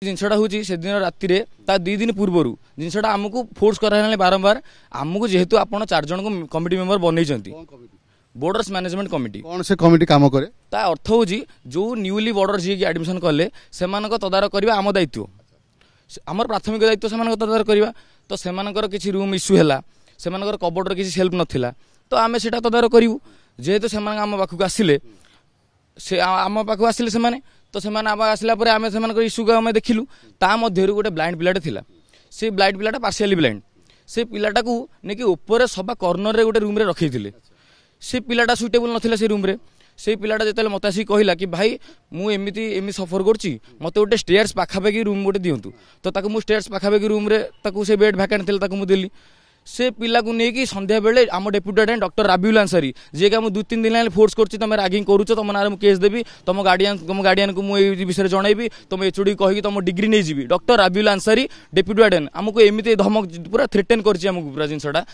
जिनसा हूँ से दिन राति दी दिन पूर्वर जिनसा आमको फोर्स कराने बारंबार आमको जेहेतु आप 4 जन को कमिटी मेंबर बनई बॉर्डर्स मैनेजमेंट कमिटी कौन से कमिटी काम करे ता अर्थ हूँ जो न्यूली बॉर्डर जी एडमिशन कले से तदारक करवा आम दायित्व आमर प्राथमिक दायित्व से तदारक करवा तो से किसी रूम इश्यू है से कबोर्डर किसी सेल्फ नाला तो आम से तदारक करूँ जेहेतु से आम पाखक आसिले से आम पाखक आसिले से तो से आसला आम से इश्यू को आम देखिलु ता मध्य गोटे ब्लाइंड पिलाटे थिला से ब्लाइंड पिलाटा पार्शियली ब्लाइंड से पिलाटा को नेकी ऊपर सभा कर्नर रे गोटे रूम रे रखी से पिलाटा सुइटेबल नथिला से रूम रे से पिलाटा जेतले मते आसी कहला कि भाई मु एमी सफर करछि मते गोटे स्टेयर्स पाखापाखि रूम गोटे दियंतु तो ताकू मु स्टेयर्स पाखापाखि रूम रे ताकू से बेड वैकेंट थिला ताकू मु देली से पिला को नेकी संध्या बेले आम डेप्यूटेड डॉक्टर राबिउल अंसारी जे का 2-3 दिन फोर्स करछि तुम रैगिंग करूछ तुम नारे मु केस देबी तुम गार्डियन को मु ए विषय जनइबी तुम एचओडी कहि तुम डिग्री नै GB doctor Rabiul Ansari deputed आमको एमिति धमक पूरा थ्रेटन करछि आमको पूरा जिनसटा